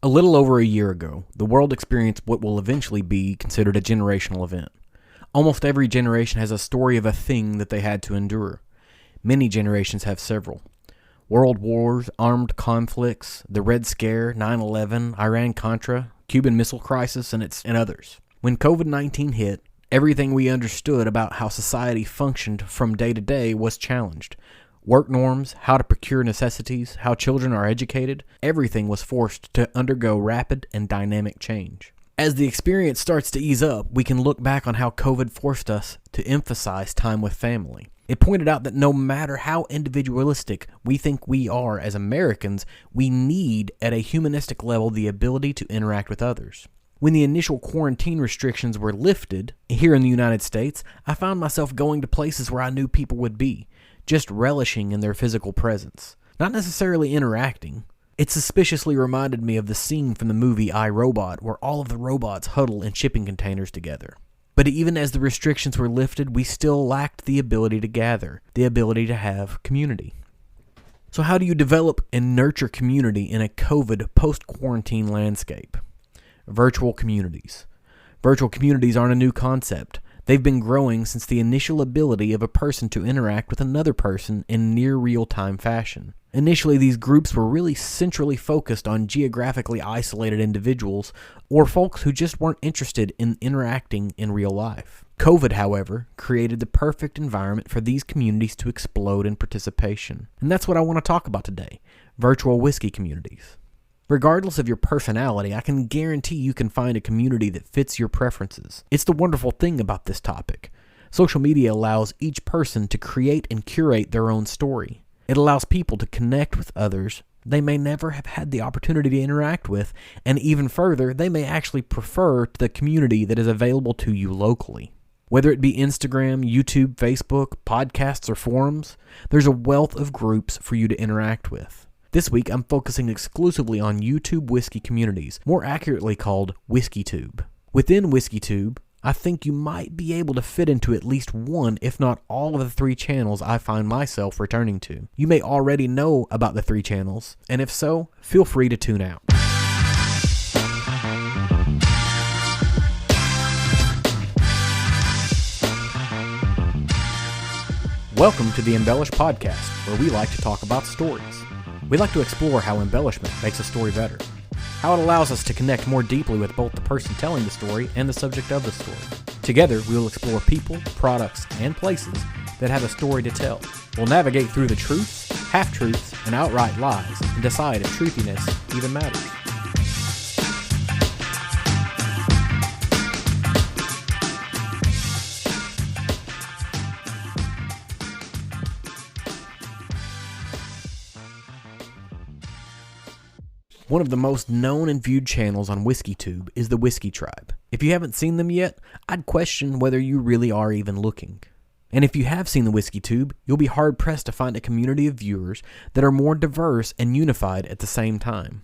A little over a year ago, the world experienced what will eventually be considered a generational event. Almost every generation has a story of a thing that they had to endure. Many generations have several. World wars, armed conflicts, the Red Scare, 9/11, Iran-Contra, Cuban Missile Crisis, and others. When COVID-19 hit, everything we understood about how society functioned from day to day was challenged. Work norms, how to procure necessities, how children are educated, everything was forced to undergo rapid and dynamic change. As the experience starts to ease up, we can look back on how COVID forced us to emphasize time with family. It pointed out that no matter how individualistic we think we are as Americans, we need, at a humanistic level, the ability to interact with others. When the initial quarantine restrictions were lifted, here in the United States, I found myself going to places where I knew people would be, just relishing in their physical presence, not necessarily interacting. It suspiciously reminded me of the scene from the movie I, Robot, where all of the robots huddle in shipping containers together. But even as the restrictions were lifted, we still lacked the ability to gather, the ability to have community. So how do you develop and nurture community in a COVID post-quarantine landscape? Virtual communities. Virtual communities aren't a new concept. They've been growing since the initial ability of a person to interact with another person in near real-time fashion. Initially, these groups were really centrally focused on geographically isolated individuals or folks who just weren't interested in interacting in real life. COVID, however, created the perfect environment for these communities to explode in participation. And that's what I want to talk about today, virtual whiskey communities. Regardless of your personality, I can guarantee you can find a community that fits your preferences. It's the wonderful thing about this topic. Social media allows each person to create and curate their own story. It allows people to connect with others they may never have had the opportunity to interact with, and even further, they may actually prefer to the community that is available to you locally. Whether it be Instagram, YouTube, Facebook, podcasts, or forums, there's a wealth of groups for you to interact with. This week, I'm focusing exclusively on YouTube whiskey communities, more accurately called WhiskeyTube. Within WhiskeyTube, I think you might be able to fit into at least one, if not all of the 3 channels I find myself returning to. You may already know about the 3 channels, and if so, feel free to tune out. Welcome to the Embellished Podcast, where we like to talk about stories. We like to explore how embellishment makes a story better, how it allows us to connect more deeply with both the person telling the story and the subject of the story. Together, we will explore people, products, and places that have a story to tell. We'll navigate through the truths, half-truths, and outright lies, and decide if truthiness even matters. One of the most known and viewed channels on WhiskeyTube is the Whiskey Tribe. If you haven't seen them yet, I'd question whether you really are even looking. And if you have seen the WhiskeyTube, you'll be hard-pressed to find a community of viewers that are more diverse and unified at the same time.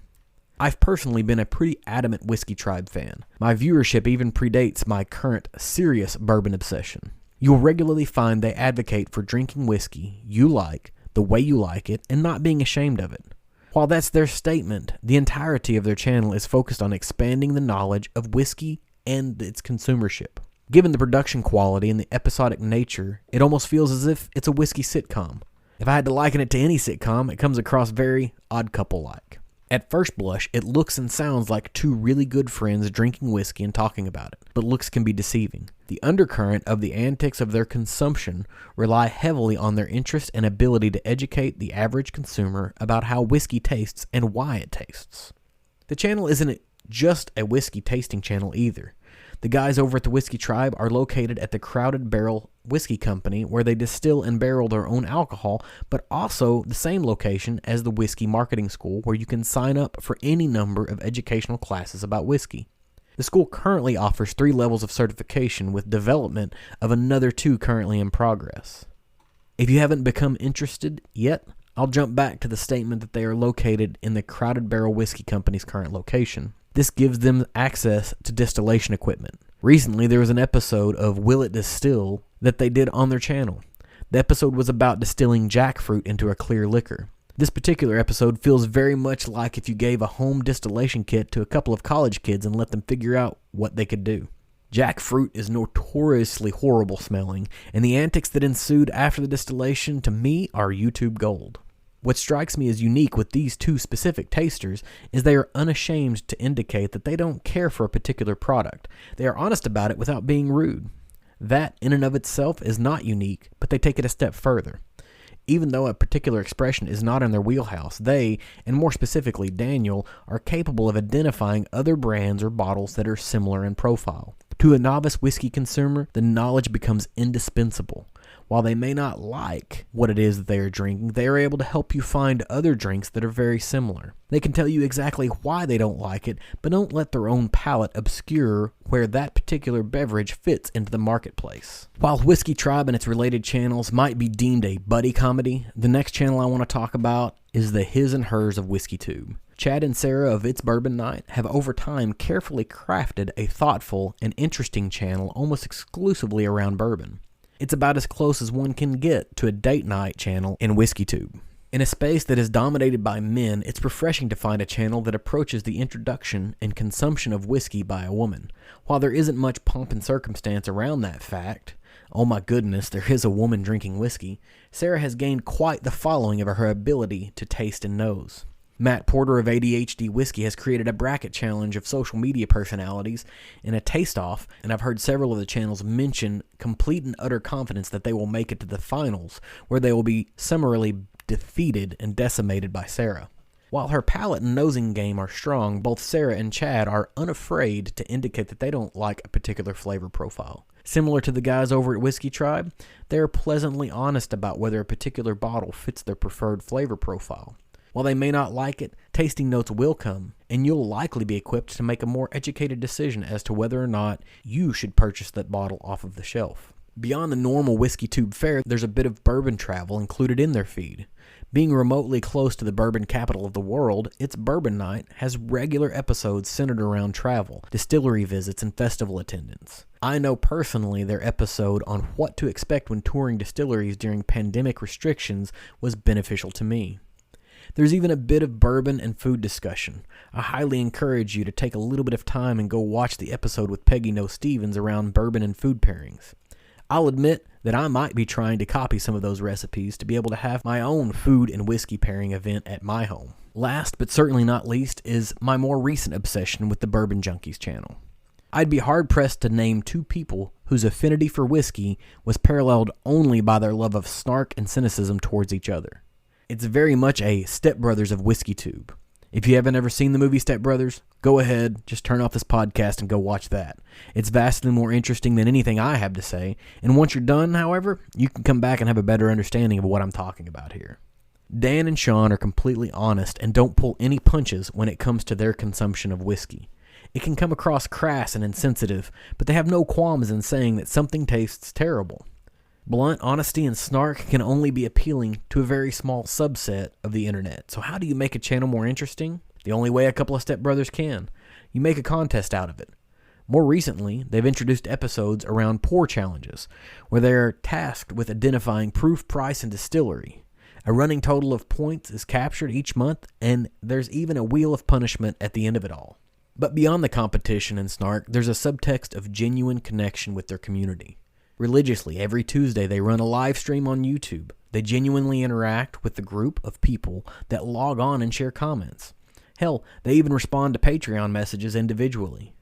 I've personally been a pretty adamant Whiskey Tribe fan. My viewership even predates my current serious bourbon obsession. You'll regularly find they advocate for drinking whiskey you like, the way you like it, and not being ashamed of it. While that's their statement, the entirety of their channel is focused on expanding the knowledge of whiskey and its consumership. Given the production quality and the episodic nature, it almost feels as if it's a whiskey sitcom. If I had to liken it to any sitcom, it comes across very Odd Couple-like. At first blush, it looks and sounds like 2 really good friends drinking whiskey and talking about it, but looks can be deceiving. The undercurrent of the antics of their consumption rely heavily on their interest and ability to educate the average consumer about how whiskey tastes and why it tastes. The channel isn't just a whiskey tasting channel either. The guys over at the Whiskey Tribe are located at the Crowded Barrel Whiskey Company, where they distill and barrel their own alcohol, but also the same location as the Whiskey Marketing School, where you can sign up for any number of educational classes about whiskey. The school currently offers 3 levels of certification, with development of another 2 currently in progress. If you haven't become interested yet, I'll jump back to the statement that they are located in the Crowded Barrel Whiskey Company's current location. This gives them access to distillation equipment. Recently, there was an episode of Will It Distill that they did on their channel. The episode was about distilling jackfruit into a clear liquor. This particular episode feels very much like if you gave a home distillation kit to a couple of college kids and let them figure out what they could do. Jackfruit is notoriously horrible smelling, and the antics that ensued after the distillation, to me, are YouTube gold. What strikes me as unique with these two specific tasters is they are unashamed to indicate that they don't care for a particular product. They are honest about it without being rude. That, in and of itself, is not unique, but they take it a step further. Even though a particular expression is not in their wheelhouse, they, and more specifically Daniel, are capable of identifying other brands or bottles that are similar in profile. To a novice whiskey consumer, the knowledge becomes indispensable. While they may not like what it is that they are drinking, they are able to help you find other drinks that are very similar. They can tell you exactly why they don't like it, but don't let their own palate obscure where that particular beverage fits into the marketplace. While Whiskey Tribe and its related channels might be deemed a buddy comedy, the next channel I want to talk about is the his and hers of WhiskeyTube. Chad and Sarah of It's Bourbon Night have over time carefully crafted a thoughtful and interesting channel almost exclusively around bourbon. It's about as close as one can get to a date night channel in WhiskeyTube. In a space that is dominated by men, it's refreshing to find a channel that approaches the introduction and consumption of whiskey by a woman. While there isn't much pomp and circumstance around that fact, oh my goodness, there is a woman drinking whiskey, Sarah has gained quite the following of her ability to taste and nose. Matt Porter of ADHD Whiskey has created a bracket challenge of social media personalities in a taste-off, and I've heard several of the channels mention complete and utter confidence that they will make it to the finals, where they will be summarily defeated and decimated by Sarah. While her palate and nosing game are strong, both Sarah and Chad are unafraid to indicate that they don't like a particular flavor profile. Similar to the guys over at Whiskey Tribe, they are pleasantly honest about whether a particular bottle fits their preferred flavor profile. While they may not like it, tasting notes will come, and you'll likely be equipped to make a more educated decision as to whether or not you should purchase that bottle off of the shelf. Beyond the normal WhiskeyTube fare, there's a bit of bourbon travel included in their feed. Being remotely close to the bourbon capital of the world, It's Bourbon Night has regular episodes centered around travel, distillery visits, and festival attendance. I know personally their episode on what to expect when touring distilleries during pandemic restrictions was beneficial to me. There's even a bit of bourbon and food discussion. I highly encourage you to take a little bit of time and go watch the episode with Peggy No Stevens around bourbon and food pairings. I'll admit that I might be trying to copy some of those recipes to be able to have my own food and whiskey pairing event at my home. Last but certainly not least is my more recent obsession with the Bourbon Junkies channel. I'd be hard-pressed to name two people whose affinity for whiskey was paralleled only by their love of snark and cynicism towards each other. It's very much a Step Brothers of WhiskeyTube. If you haven't ever seen the movie Step Brothers, go ahead, just turn off this podcast and go watch that. It's vastly more interesting than anything I have to say, and once you're done, however, you can come back and have a better understanding of what I'm talking about here. Dan and Sean are completely honest and don't pull any punches when it comes to their consumption of whiskey. It can come across crass and insensitive, but they have no qualms in saying that something tastes terrible. Blunt honesty and snark can only be appealing to a very small subset of the internet. So how do you make a channel more interesting? The only way a couple of stepbrothers can. You make a contest out of it. More recently, they've introduced episodes around pour challenges, where they're tasked with identifying proof, price, and distillery. A running total of points is captured each month, and there's even a wheel of punishment at the end of it all. But beyond the competition and snark, there's a subtext of genuine connection with their community. Religiously, every Tuesday they run a live stream on YouTube. They genuinely interact with the group of people that log on and share comments. Hell, they even respond to Patreon messages individually.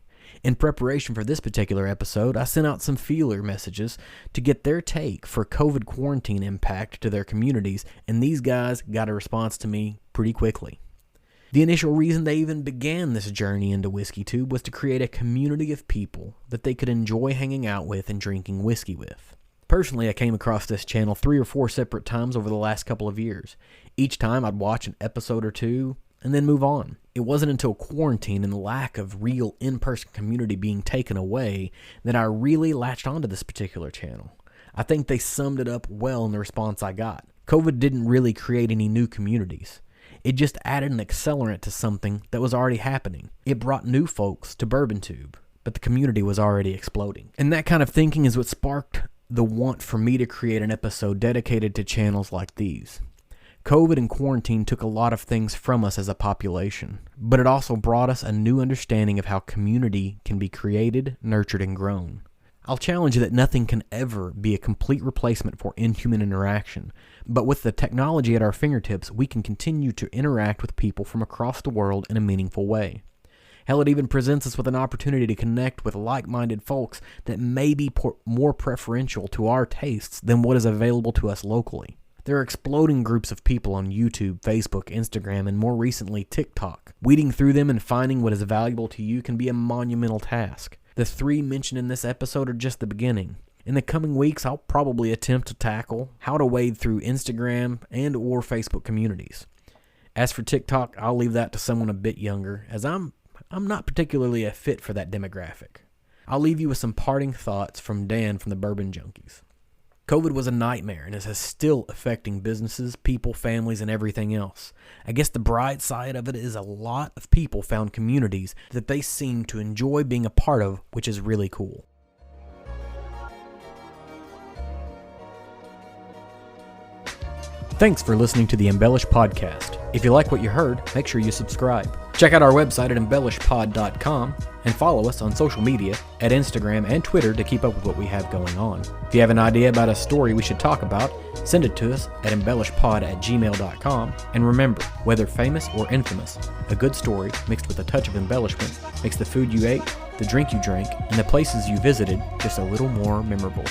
In preparation for this particular episode, I sent out some feeler messages to get their take for COVID quarantine impact to their communities, and these guys got a response to me pretty quickly. The initial reason they even began this journey into WhiskeyTube was to create a community of people that they could enjoy hanging out with and drinking whiskey with. Personally, I came across this channel 3 or 4 separate times over the last couple of years. Each time I'd watch an episode or two and then move on. It wasn't until quarantine and the lack of real in-person community being taken away that I really latched onto this particular channel. I think they summed it up well in the response I got. COVID didn't really create any new communities. It just added an accelerant to something that was already happening. It brought new folks to BourbonTube, but the community was already exploding. And that kind of thinking is what sparked the want for me to create an episode dedicated to channels like these. COVID and quarantine took a lot of things from us as a population, but it also brought us a new understanding of how community can be created, nurtured, and grown. I'll challenge you that nothing can ever be a complete replacement for inhuman interaction, but with the technology at our fingertips, we can continue to interact with people from across the world in a meaningful way. Hell, it even presents us with an opportunity to connect with like-minded folks that may be more preferential to our tastes than what is available to us locally. There are exploding groups of people on YouTube, Facebook, Instagram, and more recently TikTok. Weeding through them and finding what is valuable to you can be a monumental task. The 3 mentioned in this episode are just the beginning. In the coming weeks, I'll probably attempt to tackle how to wade through Instagram and or Facebook communities. As for TikTok, I'll leave that to someone a bit younger, as I'm not particularly a fit for that demographic. I'll leave you with some parting thoughts from Dan from the Bourbon Junkies. COVID was a nightmare and is still affecting businesses, people, families, and everything else. I guess the bright side of it is a lot of people found communities that they seem to enjoy being a part of, which is really cool. Thanks for listening to the Embellished Podcast. If you like what you heard, make sure you subscribe. Check out our website at embellishedpod.com and follow us on social media at Instagram and Twitter to keep up with what we have going on. If you have an idea about a story we should talk about, send it to us at embellishedpod@gmail.com. And remember, whether famous or infamous, a good story mixed with a touch of embellishment makes the food you ate, the drink you drank, and the places you visited just a little more memorable.